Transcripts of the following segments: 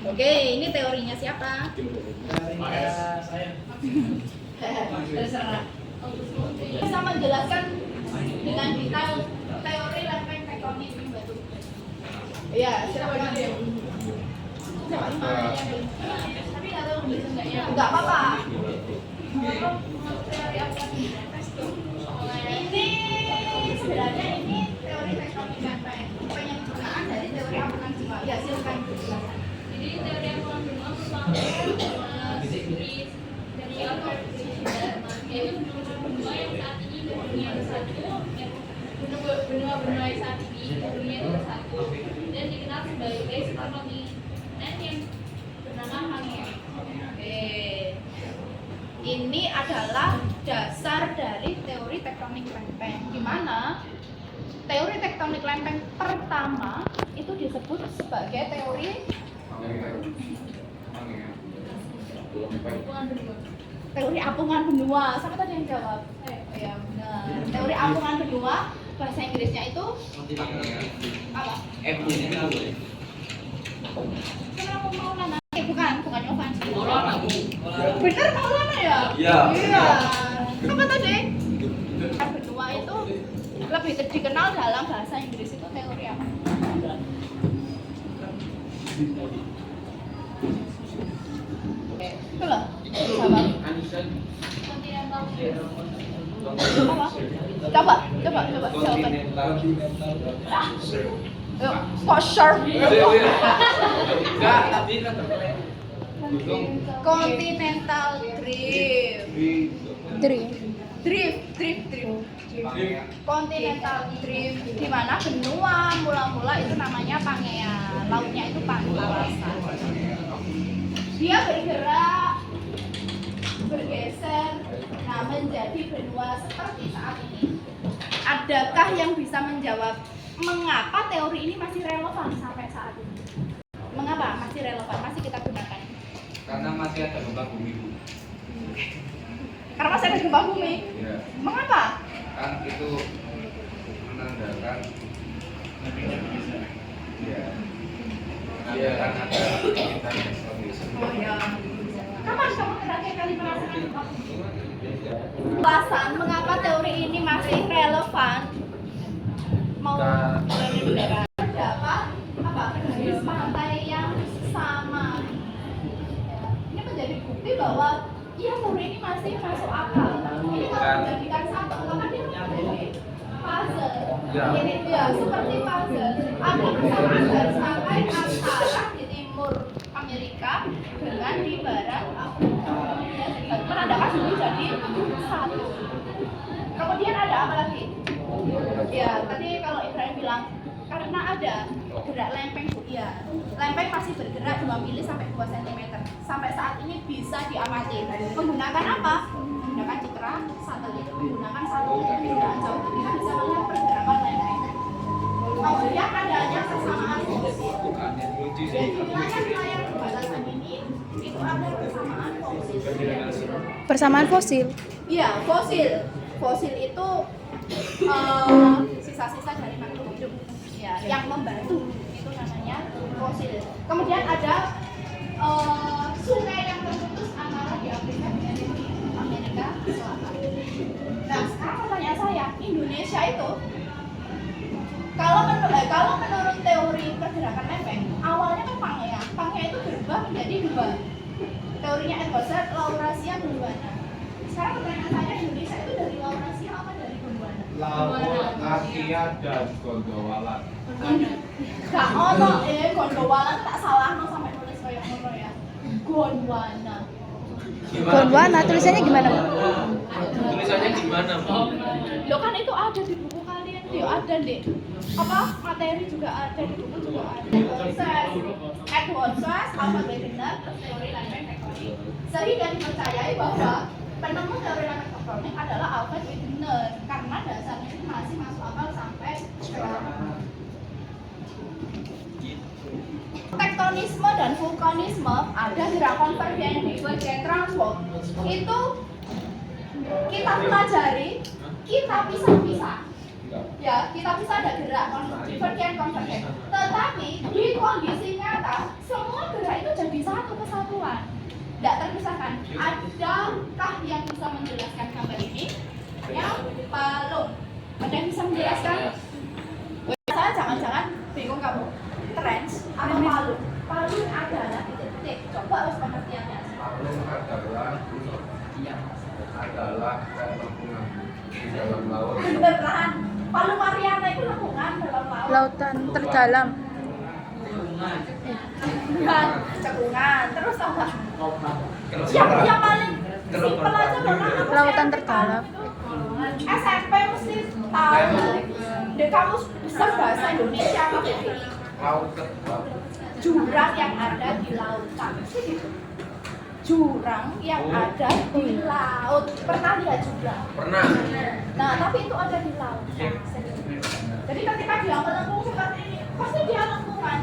Oke, ini teorinya siapa? Teorinya saya. Terserah. Bisa menjelaskan dengan detail teori lempeng tektonik batu. Iya, silakan. Tapi nggak tahu bisa nggak ya? Nggak apa-apa. Teori apa? Ini sebenarnya ini teori tektonik lempeng. Penyempurnaan dari teori amukan benua. Ya, silakan. Jadi teori amukan benua merupakan dari Albert yaitu benua yang saat ini dunia bersatu, benua yang saat ini dunia bersatu dan dikenal sebagai superkontinent yang bernama Pangea. Ini adalah dasar dari teori tektonik lempeng, di mana teori tektonik lempeng pertama itu disebut sebagai teori apungan benua. Siapa tadi yang jawab? Ya benar. Teori apungan benua, bahasa Inggrisnya itu apa? Kenapa Maulana? Bukan Jovan. Maulana, Bu. Bener Maulana ya? Iya. Iya. Apa tadi? Benua itu lebih dikenal dalam bahasa Inggris itu teori apa? Itu loh. Jawab. Kontinental Apa? Coba jawaban. Yuk, kok sharp? Enggak, tapi kan Continental drift. Continental drift, di mana benua mula-mula itu namanya Pangea, lautnya itu Pantalasan. Dia bergeser, nah menjadi benua seperti saat ini. Adakah yang bisa menjawab mengapa teori ini masih relevan sampai saat ini? Mengapa masih relevan, masih kita gunakan? karena masih ada gempa bumi, Bu. Karena masih ada gempa bumi. Ya, Mengapa? kan itu menandakan ya kan ada kita kondisi. Oh ya. Kapan kamu terakhir kali merasakan gempa bumi? Alasan mengapa teori ini masih relevan? Mau terdapat garis pantai yang sama. Ini menjadi bukti bahwa iya teori ini masih masuk akal. Ini kalau dijadikan satu, maka dia menjadi puzzle. Ini dia seperti puzzle. Ada kesamaan garis pantai antara di timur Amerika dengan di barat Afrika. Menandakan dulu jadi satu. Kemudian ada apa lagi? Ya, tadi kalau Ibrahim bilang karena ada gerak lempeng, ya, lempeng masih bergerak 2 mili sampai 2 cm. Sampai saat ini bisa diamati. Menggunakan apa? Menggunakan citra satelit, menggunakan satelit pindaan jauh, kita bisa melihat pergerakan lempeng. Kemudian adanya kesamaan fosil. Jadi wilayah perbatasan ini itu ada kesamaan fosil. Persamaan fosil. Iya, fosil. Fosil itu sisa-sisa dari makhluk hidup ya, yang membatu, itu namanya fosil. Kemudian ada sungai yang terputus antara di Afrika dengan di Amerika Selatan. Nah, sekarang pertanyaan saya, Indonesia itu kalau menurut teori pergerakan lempeng, awalnya kan Pangea itu berubah menjadi 2. Teorinya Edward Laurasia Gondwana. Sekarang pertanyaan saya, Indonesia itu dari Laurasia apa dari Gondwana? Laurasia dan Gondwana. Gak ono Gondwana tak salah no sampai nulis kayak ngono ya. Gondwana. Gondwana tulisannya gimana? Tulisannya gimana, Bu? Lo kan itu ada di buku kalian, yo ada deh. Apa materi juga ada di buku juga ada. Edward Swass, Alfred Wegener, teori lempeng tektonik. Sehingga dipercayai bahwa penemu teori lempeng tektonik adalah Alfred Wegener karena dasarnya itu masih masuk akal sampai sekarang. Tektonisme dan vulkanisme ada gerak konvergen, divergen, transform. Itu kita pelajari, kita pisah-pisah. Ya, kita bisa ada gerak divergen, konvergen. Tetapi di kondisi nyata, semua gerak itu menjelaskan? Saya jangan-jangan bingung kamu. Trench atau palu? Palu adalah titik-titik. Coba harus pengertiannya. Palu adalah kayak lengkungan di dalam laut. Beneran. Palu Mariana itu lengkungan dalam laut. Lautan terdalam. Bukan cekungan. Terus apa? Yang paling simpel aja loh. Lautan terdalam. SMP mesti tahu. Di kamus besar bahasa Indonesia apa KBBI? Laut terdalam. Jurang yang ada di lautan. Gitu. Jurang yang ada di laut. Pernah lihat jurang? Pernah. Nah, tapi itu ada di laut. Jadi ketika dia melengkung seperti ini, pasti dia lengkungan.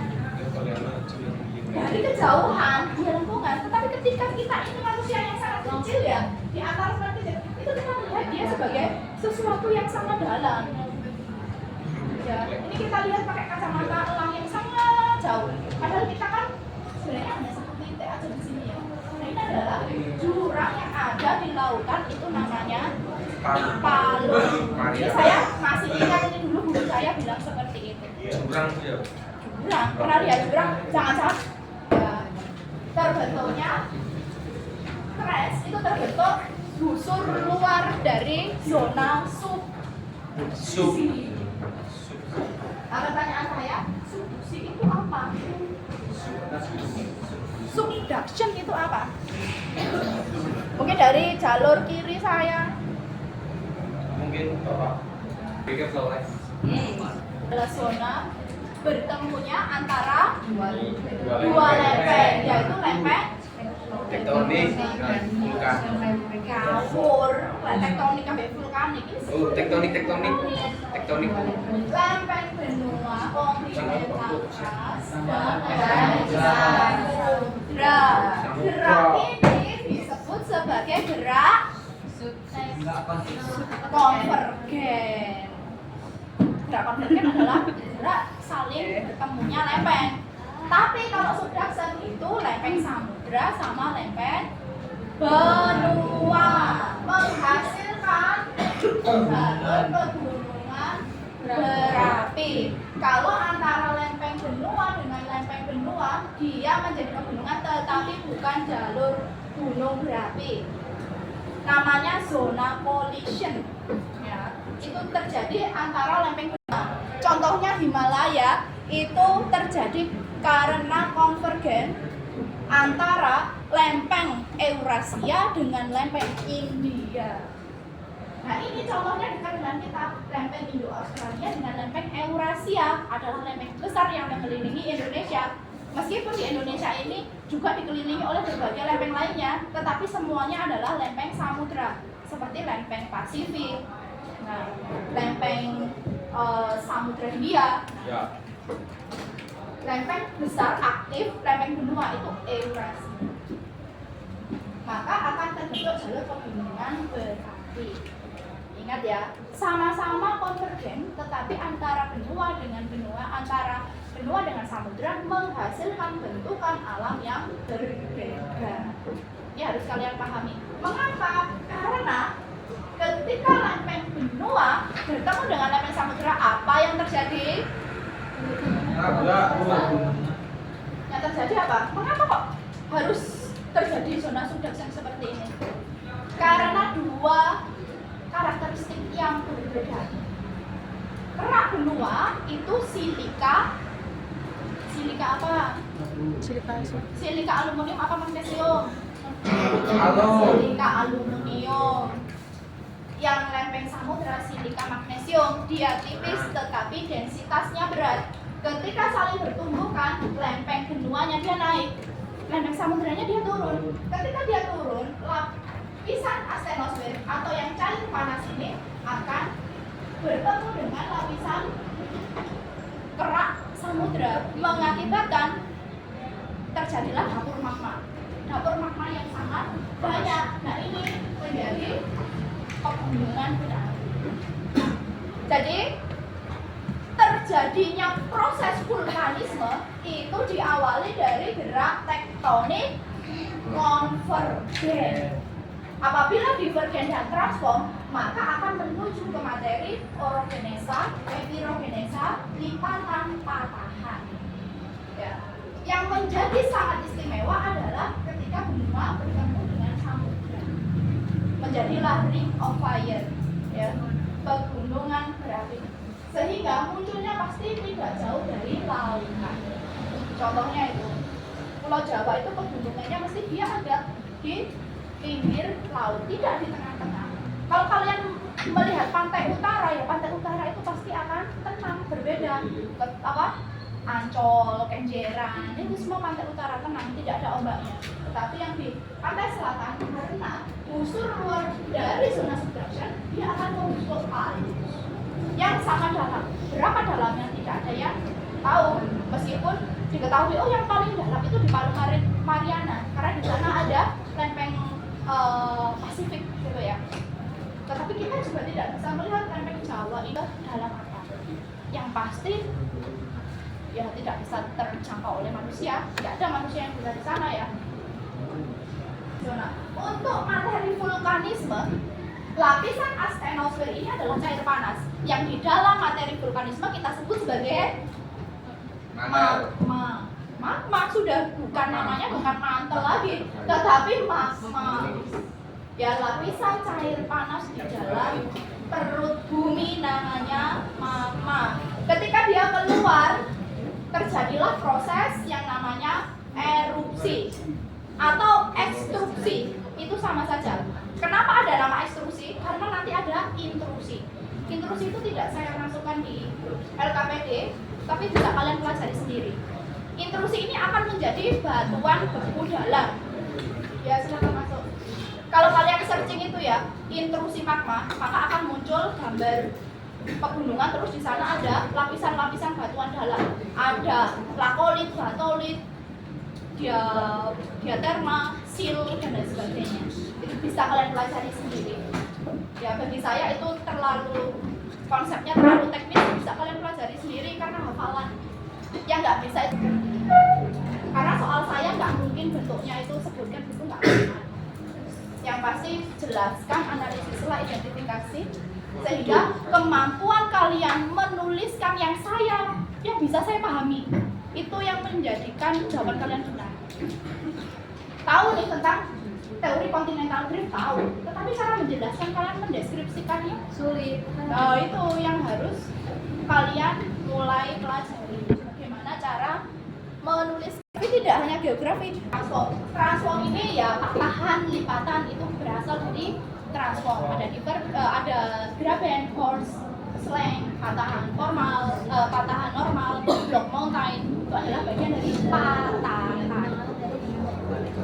Dari kejauhan dia lengkungan. Tetapi ketika kita ini manusia yang sangat kecil ya, di antara seperti itu kita melihat dia sebagai sesuatu yang sangat dalam. Ya, ini kita lihat pakai kacamata elang yang sangat jauh. Padahal kita kan sebenarnya hanya satu titik aja di sini ya. Nah, ini adalah jurang yang ada di lautan, itu namanya palu. Jadi saya masih ingat ini dulu guru saya bilang seperti itu. Jurang tuh ya. Jurang, pernah lihat jurang? Jangan-jangan ya, terbentuknya crash itu terbentuk busur luar dari zona subduksi. Nah, pertanyaan saya, subduksi itu apa? Subduction itu apa? Mungkin dari jalur kiri saya Mungkin Bapak pikir soalnya. adalah zona bertemunya antara dua lempeng, yaitu lempeng Tektonik dan vulkan. kapur, tektonik sampai vulkanik. Oh, tektonik. Lempeng benua, kontinental, dan samudra. Gerak ini disebut sebagai gerak konvergen. Gerak konvergen adalah gerak saling bertemunya lempeng. Tapi kalau subduction itu lempeng samudra sama lempeng benua menghasilkan jalur pegunungan berapi. Kalau antara lempeng benua dengan lempeng benua, dia menjadi pegunungan tetapi bukan jalur gunung berapi. Namanya zona collision. Ya, itu terjadi antara lempeng benua. Contohnya Himalaya itu terjadi karena konvergen antara lempeng Eurasia dengan lempeng India. Nah, ini contohnya dekat dengan kita, lempeng Indo-Australia dengan lempeng Eurasia adalah lempeng besar yang mengelilingi Indonesia. Meskipun di Indonesia ini juga dikelilingi oleh berbagai lempeng lainnya, tetapi semuanya adalah lempeng samudra, seperti lempeng Pasifik, nah, lempeng Samudra Hindia. Ya. Lempeng besar aktif, lempeng benua itu Eurasia. Maka akan terbentuk jalur pegunungan berapi. Ingat ya, sama-sama konvergen, tetapi antara benua dengan benua, antara benua dengan samudra menghasilkan bentukan alam yang berbeda. Ini harus kalian pahami. Mengapa? Karena ketika lempeng benua bertemu dengan lempeng samudra, apa yang terjadi? Yang terjadi apa? Mengapa kok harus terjadi zona subduction seperti ini? Karena dua karakteristik yang berbeda. Kerak benua itu silika apa? Silika aluminium apa magnesium? Silika aluminium. Yang lempeng samudra silika magnesium, dia tipis tetapi densitasnya berat. Ketika saling bertumbukan, lempeng benuanya dia naik, lempeng samudranya dia turun. Ketika dia turun, lapisan astenosfer atau yang cair panas ini akan bertemu dengan lapisan kerak samudra, mengakibatkan terjadilah dapur magma yang sangat banyak. Nah, ini menjadi pegunungan berapi. Jadi terjadinya proses vulkanisme itu diawali dari gerak tektonik konvergen. Apabila divergen dan transform, maka akan menuju ke materi orogenesa, epirogenesa, lipatan patahan. Ya. Yang menjadi sangat istimewa adalah ketika benua bertemu dengan samudra, menjadilah ring of fire, ya, pegunungan berapi, sehingga munculnya pasti tidak jauh dari lautan. Contohnya itu Pulau Jawa itu pegunungannya mesti dia ada di pinggir laut, tidak di tengah-tengah. Kalau kalian melihat pantai utara, ya pantai utara itu pasti akan tenang, berbeda. Ancol, Kenjeran, itu semua pantai utara tenang, tidak ada ombaknya. Tetapi yang di pantai selatan, karena busur luar dari zona subduction, dia akan membentuk palu yang sangat dalam. Berapa dalamnya tidak ada yang tahu, meskipun diketahui oh yang paling dalam itu di Palu Mariana, karena di sana ada lempeng Pasifik gitu ya. Tetapi kita juga tidak bisa melihat lempeng Jawa itu dalam apa. Yang pasti ya tidak bisa terjangkau oleh manusia, tidak ada manusia yang bisa di sana ya. Nah, untuk materi vulkanisme, lapisan astenosfer ini adalah cair panas yang di dalam materi vulkanisme kita sebut sebagai magma. Magma sudah bukan namanya bukan mantel lagi, tetapi magma. Ya, lapisan cair panas di dalam perut bumi namanya magma. Ketika dia keluar, terjadilah proses yang namanya erupsi atau ekstruksi. Itu sama saja. Kenapa ada nama ekstruksi? Karena nanti ada intrusi. Intrusi itu tidak saya masukkan di LKPD, tapi bisa kalian pelajari sendiri. Intrusi ini akan menjadi batuan beku dalam. Ya, silakan masuk. Kalau kalian searching itu ya, intrusi magma, maka akan muncul gambar pegunungan, terus di sana ada lapisan-lapisan batuan dalam. Ada lakolit, batolit, diaterma, sil, dan lain sebagainya. Itu bisa kalian pelajari sendiri. Ya, bagi saya itu konsepnya terlalu teknis, bisa kalian pelajari sendiri karena hafalan. Yang nggak bisa itu, karena soal saya nggak mungkin bentuknya itu sebutkan itu nggak bisa. Yang pasti jelaskan, analisislah, identifikasi, sehingga kemampuan kalian menuliskan yang bisa saya pahami itu yang menjadikan jawaban kalian benar. Tahu nih tentang teori continental drift, tahu, tetapi cara menjelaskan, kalian mendeskripsikannya sulit. Nah, itu yang harus kalian mulai pelajari, bagaimana cara menulis. Tapi tidak hanya geografi, transform ini ya patahan, lipatan itu berasal dari transform. Ada graben, horse, slang, patahan formal, patahan normal, block mountain itu adalah bagian dari patahan.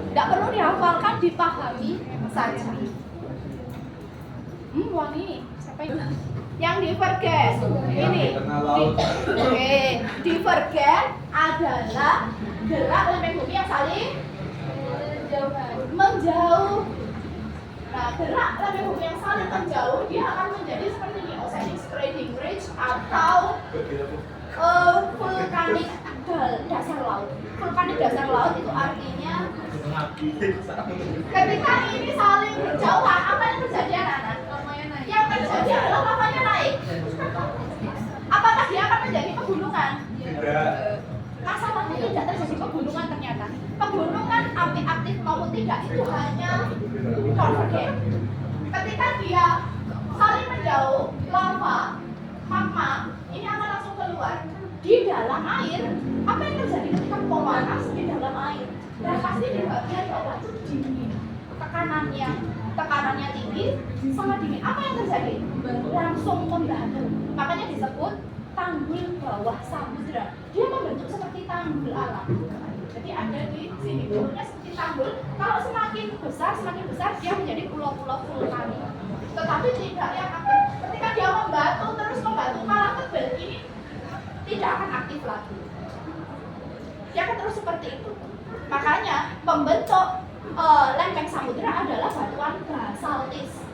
Tidak perlu dihafalkan, dipahami saja. Wangi, siapa itu? Yang divergen ini. Divergen adalah gerak lempeng bumi yang saling menjauh. Nah, gerak lempeng bumi yang saling menjauh dia akan menjadi seperti ini, oceanic spreading ridge atau vulkanik dasar laut. Vulkanik dasar laut itu artinya ketika ini saling berjauhan, apa yang terjadi anak-anak? Yang terjadi adalah lavanya naik. Apakah dia akan menjadi pegunungan? Masalahnya tidak terjadi pegunungan ternyata. Pegunungan api aktif maupun tidak itu hanya konvergen. Ketika dia saling menjauh, lava, magma ini akan langsung keluar di dalam air. Apa yang terjadi ketika pemanas di dalam air? Dan pasti di bagian bawah itu dingin. Tekanannya tinggi sama dingin. Apa yang terjadi? Langsung membatu. Makanya disebut tanggul bawah samudra. Dia membentuk seperti tanggul alam. Jadi ada di sini bentuknya seperti tanggul. Kalau semakin besar dia menjadi pulau-pulau vulkanik. Tetapi tidak yang aktif. Ketika dia membatu malah tebal, ini tidak akan aktif lagi. Dia akan terus seperti itu. Makanya pembentuk lempeng samudra adalah batuan basaltis.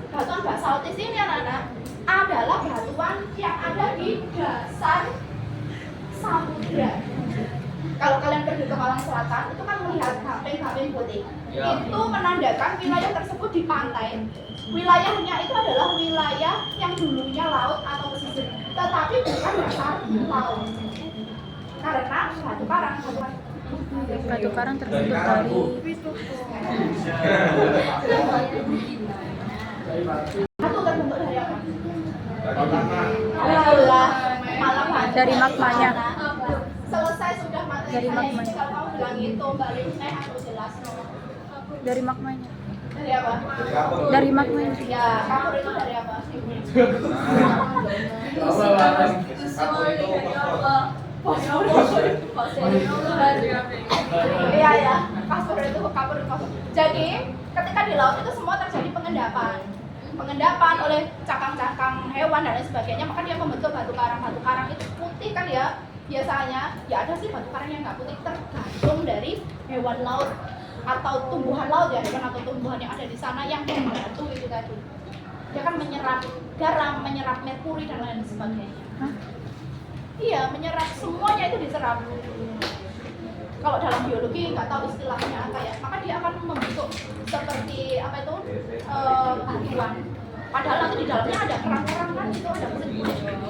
Batuan basaltis ini anak-anak adalah batuan yang ada di dasar samudra. Kalau kalian pergi ke Malang Selatan, itu kan melihat gamping-gamping putih. Ya. Itu menandakan wilayah tersebut di pantai. Wilayahnya itu adalah wilayah yang dulunya laut atau pesisir, tetapi bukan dasar laut. Karena batu karang, Batu karang terbentuk dari batu terbentuk dari apa? Tanah. Alah, malah batu. Dari magmanya. Selesai sudah materi Dari saya magmanya. ini, kalau kamu bilang itu balik aku jelas no. dari magmanya. Dari apa? Dari magmanya. Ya, kapur itu dari apa? Kapur itu fosfor. Iya ya, kapur itu kapur. Jadi ketika di laut itu semua terjadi pengendapan oleh cangkang-cangkang hewan dan lain sebagainya, maka dia membentuk batu karang. Batu karang itu putih kan ya, biasanya ya ada sih batu karang yang nggak putih, tergantung dari hewan laut atau tumbuhan laut ya, hewan atau tumbuhan yang ada di sana yang membantu itu tadi. Dia kan menyerap garam, menyerap merkuri dan lain sebagainya. Hah? Iya, menyerap, semuanya itu diserap. Kalau dalam biologi nggak tahu istilahnya apa ya, maka dia akan membentuk seperti apa itu batuan. Padahal nanti di dalamnya ada kerang-kerang kan, itu ada kulit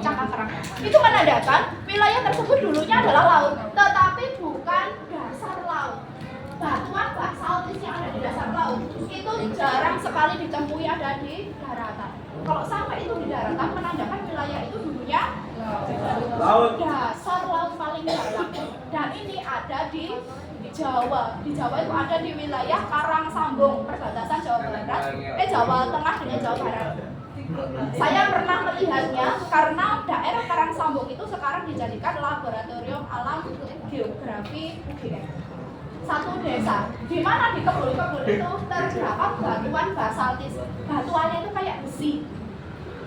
cangkang kerang. Itu menandakan wilayah tersebut dulunya adalah laut, tetapi bukan dasar laut. Batuan basaltis yang ada di dasar laut itu jarang sekali ditemui ada di daratan. Kalau sampai itu di daratan, menandakan wilayah itu dulunya Laut. dasar laut paling dalam. Dan ini ada di Jawa. Di Jawa itu ada di wilayah Karangsambung, perbatasan Jawa Barat, Jawa Tengah dengan Jawa Barat. Saya pernah melihatnya karena daerah Karangsambung itu sekarang dijadikan laboratorium alam geografi UGM. Satu desa, di mana di kebun-kebun itu terdapat batuan basaltis. Batuannya itu kayak besi.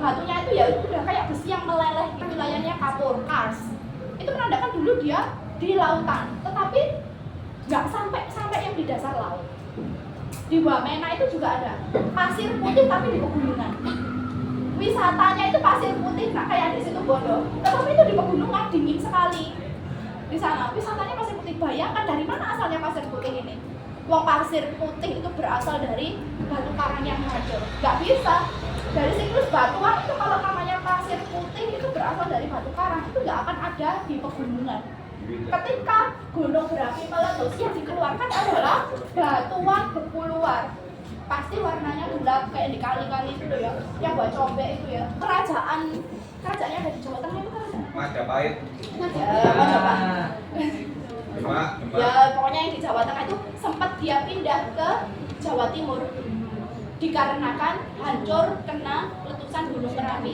Batunya itu ya udah kayak besi yang meleleh, di wilayahnya kapur, kars. Itu menandakan dulu dia di lautan, tetapi nggak sampai yang di dasar laut. Di Wamena itu juga ada pasir putih tapi di pegunungan. Wisatanya itu pasir putih, nah kayak di situ Bondo, tetapi itu di pegunungan dingin sekali. Di sana wisatanya pasir putih. Bayangkan dari mana asalnya pasir putih ini? Wong pasir putih itu berasal dari batu karang yang hancur. Nggak bisa. Dari siklus batuan itu kalau namanya pasir putih itu berasal dari batu karang, itu nggak akan ada di pegunungan. Ketika gunung berapi meletus, yang dikeluarkan adalah batuan beku luar. Pasti warnanya gelap kayak di kali-kali itu ya, yang buat combek itu ya. Kerajaannya ada di Jawa Tengah itu kerajaan. Majapahit. Demak. Ya pokoknya yang di Jawa Tengah itu sempat dia pindah ke Jawa Timur dikarenakan hancur kena letusan gunung Merapi.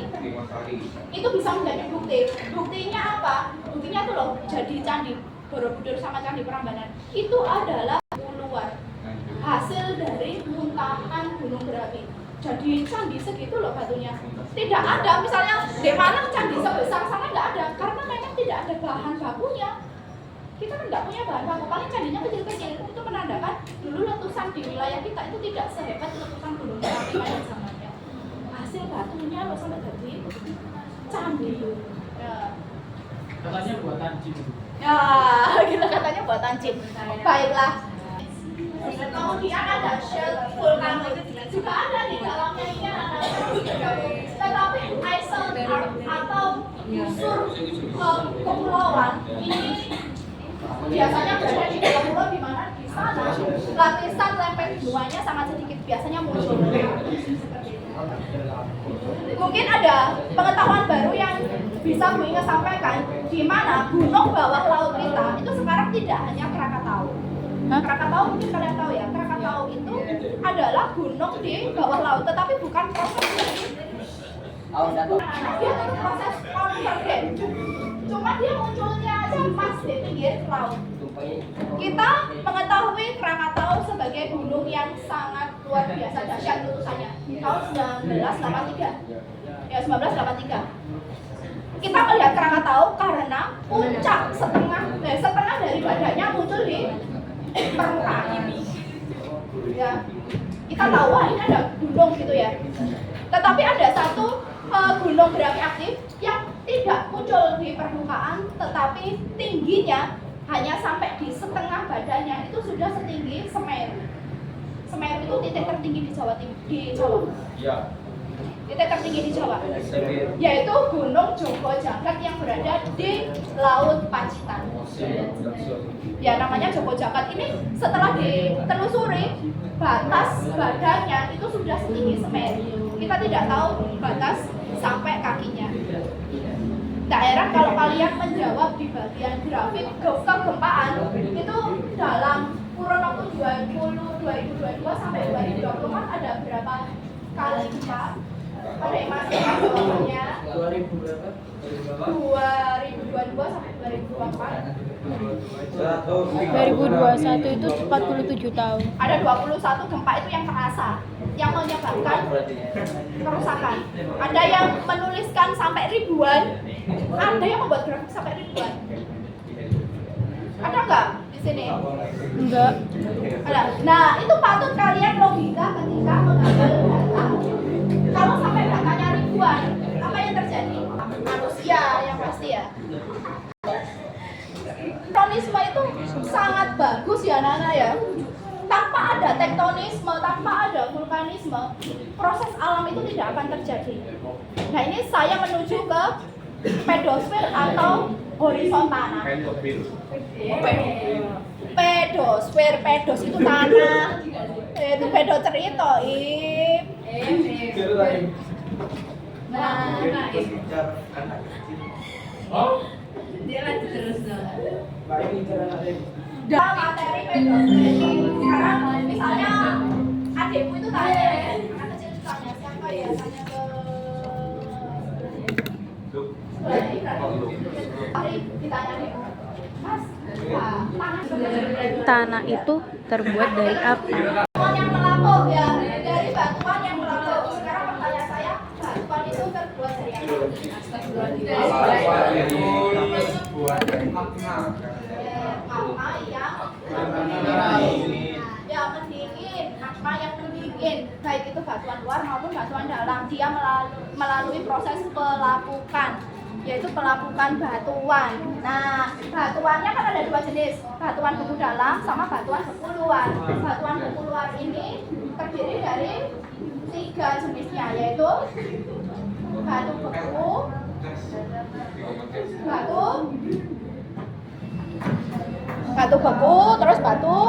Itu bisa menjadi bukti. Buktinya apa? Buktinya tuh loh, jadi candi Borobudur sama candi Prambanan itu adalah luar hasil dari muntahan gunung berapi. Jadi candi segitu loh batunya. Tidak ada misalnya di Malang candi sebesar sana nggak ada karena memang tidak ada bahan bakunya. Kita kan nggak punya bahan baku, paling candinya kecil-kecil. Itu menandakan dulu letusan di wilayah kita itu tidak sehebat letusan gunung berapi pada zamannya. Hasil batunya loh sampai jadi candi. Ya. Katanya buatan Jin. Ya, kita katanya buatan Jin. Baiklah. Kemudian ada shell vulkanik juga ada di dalamnya ini ada tetapi island atau busur kepulauan ini biasanya berada di pulau di mana di sana lapisan lempeng buahnya sangat sedikit biasanya muncul. Mungkin ada pengetahuan baru yang bisa Bu Inge sampaikan di mana gunung bawah laut kita itu sekarang tidak hanya Krakatau. Krakatau mungkin kalian tahu ya, Krakatau itu adalah gunung di bawah laut, tetapi bukan proses dari dia itu proses konvergen. Cuma dia munculnya aja pas di pinggir laut. Kita mengetahui Krakatau sebagai gunung yang sangat luar biasa dahsyat letusannya di tahun 1983. Ya 1983. Kita melihat Krakatau karena puncak setengah dari badannya muncul di permukaan ini. Ya, kita tahu wah ini ada gunung gitu ya. Tetapi ada satu gunung berapi aktif yang tidak muncul di permukaan, tetapi tingginya hanya sampai di setengah badannya itu sudah setinggi Semeru. Semeru itu titik tertinggi di Jawa Timur, di Jawa. Iya. Titik tertinggi di Jawa, Semir. yaitu Gunung Joko Jagat yang berada di Laut Pacitan. Ya namanya Joko Jagat ini setelah ditelusuri batas badannya itu sudah setinggi Semeru. Kita tidak tahu batas sampai kakinya. Daerah kalau kalian menjawab di bagian grafik kegempaan itu dalam kurun waktu 2022 sampai 2020 kan ada berapa kali gempa? Ada yang masih jawabannya 2000 berapa? 2022 sampai 2024. 2021 itu 47 tahun. Ada 21 gempa itu yang terasa, yang menyebabkan kerusakan. Ada yang menuliskan sampai ribuan, ada yang membuat grafik sampai ribuan. Ada nggak di sini? Enggak. Ada. Nah, itu patut kalian logika ketika mengambil data. Kalau sampai datanya ribuan, apa yang terjadi? Manusia yang pasti ya. Tektonisme itu sangat bagus ya Nana ya. Tanpa ada tektonisme, tanpa ada vulkanisme, proses alam itu tidak akan terjadi. Nah ini saya menuju ke pedosfer atau horizontana. Pedosfer, pedos itu tanah. Itu pedo cerita, Nah, Dia lanjut terus dong. dalam materi pedosfer. Sekarang misalnya adikmu itu tanya, anak kecil itu tanya siapa ya? Tanya ke ditanya nih, Mas, Tanah itu terbuat dari apa? batuan yang melapuk ya, dari batuan yang melapuk. Sekarang pertanyaan saya, batuan itu terbuat dari apa? Buat dari magma. Magma yang mendingin, magma yang mendingin, baik itu batuan luar maupun batuan dalam. Dia melalui proses pelapukan, yaitu pelapukan batuan. Nah, batuannya kan ada dua jenis, batuan beku dalam sama batuan beku luar. Batuan beku luar ini terdiri dari 3 jenisnya, yaitu batu beku, batu beku, terus batu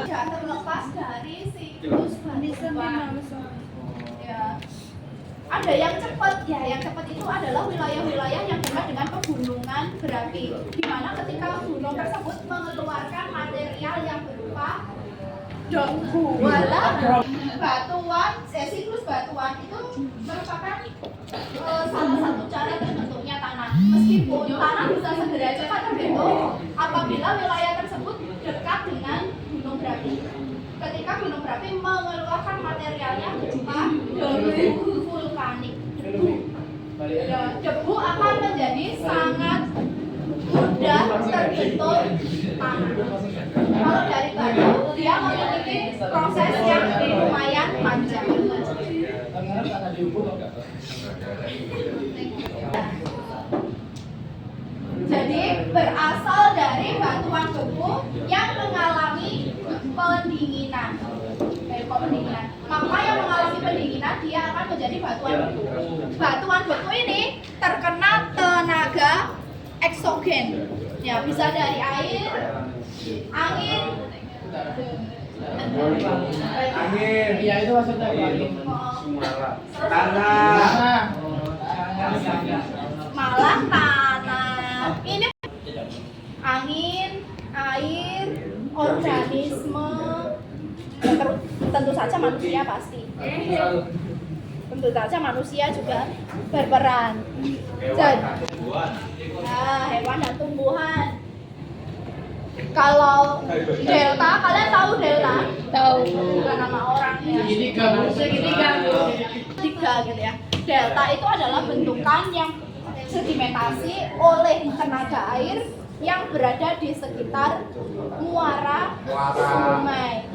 tidak terlepas dari siklus batuan. Ya. Ada yang cepat, ya yang cepat itu adalah wilayah-wilayah yang dekat dengan pegunungan berapi, di mana ketika gunung tersebut mengeluarkan material yang berupa debu. Batuan, siklus batuan itu merupakan salah satu cara terbentuknya tanah. Meskipun tanah bisa segera cepat terbentuk apabila wilayah tersebut dekat dengan gunung berapi. Ketika gunung berapi mengeluarkan materialnya berupa debu vulkanik, debu akan menjadi sangat mudah terbentuk tanah. Kalau dari batu, dia memiliki proses yang lumayan panjang. Jadi berasal dari batuan beku yang mengalami pendinginan. Maka yang mengalami pendinginan dia akan menjadi batuan beku. Batuan beku ini terkena tenaga eksogen. Ya, bisa dari air, angin, Angin. Iya itu maksudnya angin. Tanah. malah tanah. Ini angin, air, organisme, tentu saja manusia pasti. Tentu saja manusia juga berperan. Jadi, hewan dan tumbuhan. Kalau delta, kalian tahu delta? Tahu. Bukan nama orangnya. Segitiga Gitu ya. Delta itu adalah bentukan yang sedimentasi oleh tenaga air yang berada di sekitar muara sungai.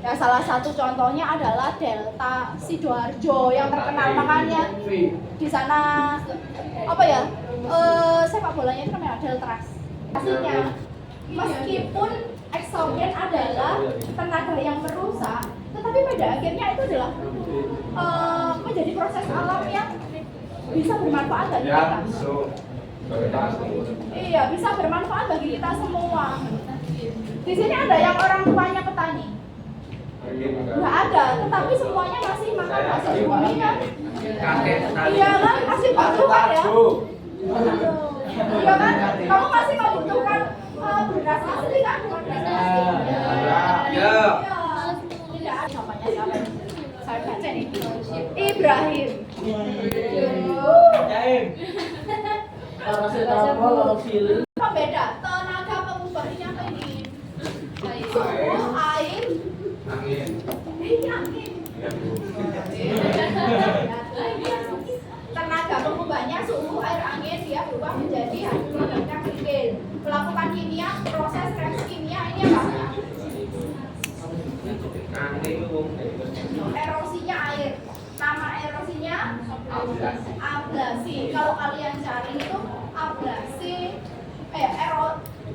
Ya, salah satu contohnya adalah Delta Sidoarjo yang terkenal, makanya di sana apa ya, sepak bolanya itu namanya Deltras. Hasilnya, meskipun eksogen adalah tenaga yang merusak, tetapi pada akhirnya itu adalah menjadi proses alam yang bisa bermanfaat bagi kita. Iya, bisa bermanfaat bagi kita semua. Di sini ada yang orang tuanya petani. Nggak ada, tetapi semuanya masih makan hasil bumi kan? Iya kan, masih butuhkan ya. Iya kan, kamu masih membutuhkan beras asli kan? Beras asli. Ya. Tidak ada namanya siapa? Saya baca nih. Ibrahim. Apa beda? Tenaga pengubahnya apa ini? Suhu, air, Angin. angin. Tenaga pengubahnya suhu, air, angin, dia berubah menjadi hidrogen kikil. Melakukan kimia, proses reaksi kimia ini apa? Erosinya air. Nama erosinya ablasi. Kalau kalian cari itu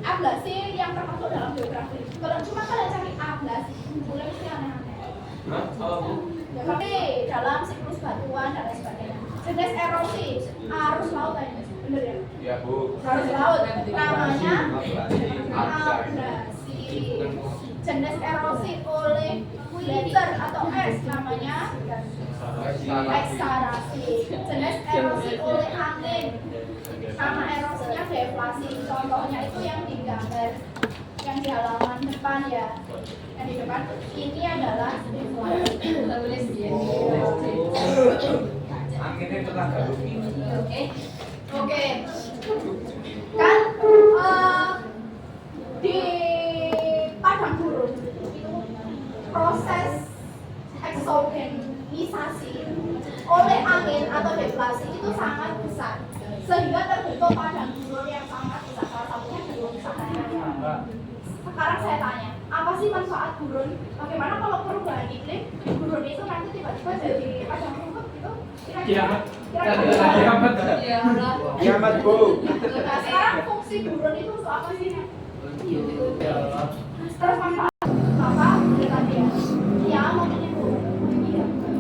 ablasi yang termasuk dalam geografi. Kalau cuma kalian cari ablasi, mulai mesti aneh-aneh. Tapi dalam siklus batuan dan lain sebagainya. Jenis erosi arus laut tadi, bener ya? Ya, Bu. Arus laut namanya ablasi. Jenis erosi oleh glitter atau es namanya eksarasi. Jenis erosi oleh angin, nama erosinya deflasi. Contohnya itu yang di gambar, yang di halaman depan ya, yang di depan ini adalah deflasi. Anginnya tenaga bumi. Oke. Kan di padang gurun itu proses eksogenisasi oleh angin atau deflasi itu sangat besar, sehingga terbentuk padang gurun yang sangat besar. Salah satunya gurun sana. Sekarang saya tanya, apa sih manfaat gurun? Bagaimana kalau perubahan iklim gurun itu nanti tiba-tiba jadi padang rumput gitu? Kira-kira Kiamat, Bu. Nah, sekarang fungsi gurun itu untuk apa sih? Terus manfaat apa? Udah tadi ya. Ya, maksudnya Bu.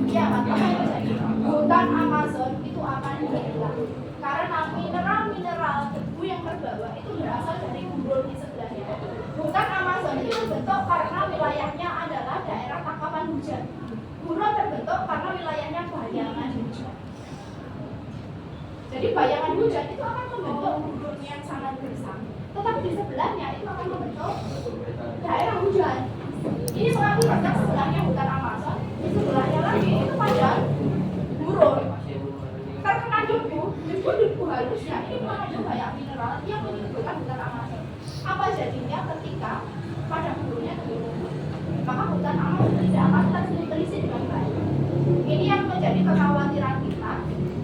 Iya, apa yang terjadi? Hutan Amazon itu akan hilang karena mineral-mineral debu yang terbawa itu berasal dari gurun di sebelahnya. Hutan Amazon itu terbentuk karena wilayahnya adalah daerah tangkapan hujan. Gurun terbentuk karena wilayahnya bayangan hujan. Jadi bayangan hujan itu akan membentuk gurun yang sangat besar. Tetapi di sebelahnya itu akan membentuk daerah hujan. Ini mengakibatkan sebelahnya hutan Amazon, di sebelahnya lagi itu padang gurun. Terkena debu halusnya ini mengandung banyak mineral yang menimbulkan hutan Amazon. Apa jadinya ketika padang gurunnya turun? Maka hutan Amazon tidak akan tertelisih dengan baik. Ini yang menjadi kekhawatiran kita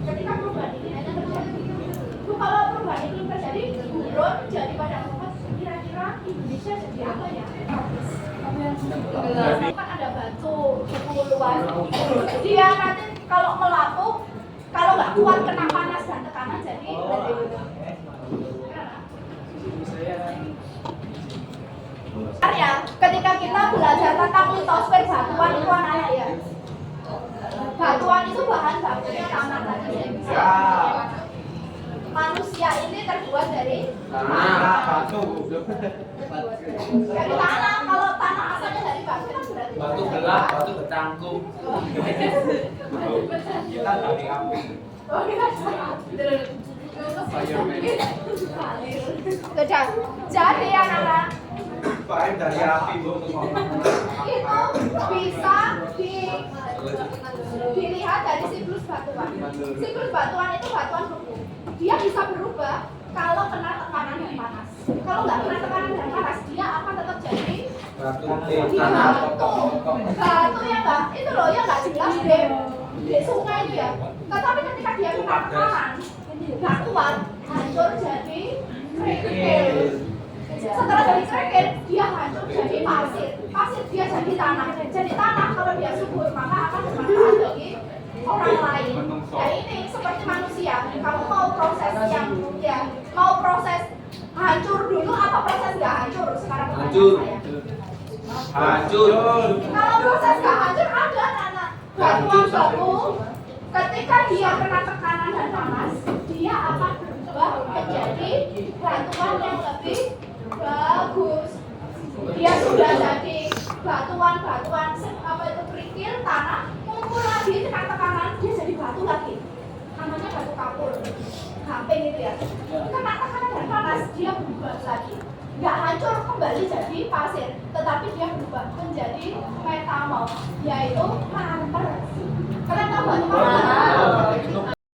ketika perubahan iklim itu terjadi. Kalau perubahan iklim terjadi, gurun jadi padang rumput, kira-kira Indonesia jadi apa ya? Kan ada batu, kepulauan. Dia nanti kalau melapuk, kalau nggak kuat kena panas dan tekanan jadi ya, ketika kita belajar tentang litosfer batuan itu anak-anak ya. Batuan itu bahan bakunya tanah tadi ya. Manusia ini terbuat dari Batu. dari tanah. Kalau tanah asalnya dari batu kan berarti Batu gelap, batu bercangkung. Kita dari api. Oh, iya. Sudah. Jadi anak-anak Baik dari api, Bu. itu bisa dilihat dari siklus batuan. Siklus batuan itu batuan beku. Dia bisa berubah kalau kena tekanan yang panas. Kalau nggak kena tekanan dan panas, dia akan tetap jadi Batu tanah. Batu ya nggak, itu loh ya nggak jelas deh di sungai itu ya. Tetapi ketika dia kena tekanan, nggak kuat, hancur jadi kerikil. Setelah dari kerikil, dia hancur jadi pasir. Pasir dia jadi tanah. Jadi tanah kalau dia subur maka akan bermanfaat bagi orang lain. Ya ini seperti manusia. Kamu mau proses yang ya mau proses hancur dulu apa proses nggak hancur? Sekarang Hancur. saya. Hancur. Kalau proses nggak hancur ada anak batuan batu. Ketika dia kena tekanan dan panas, dia akan berubah menjadi batuan yang lebih bagus. Dia sudah jadi batuan-batuan apa itu kerikil tanah, kumpul lagi kena tekanan dia jadi batu lagi. Namanya batu kapur, gamping itu ya. Kena tekanan dan panas dia berubah lagi. Nggak hancur kembali jadi pasir, tetapi dia berubah menjadi metamorf, yaitu marmer. Kenapa batu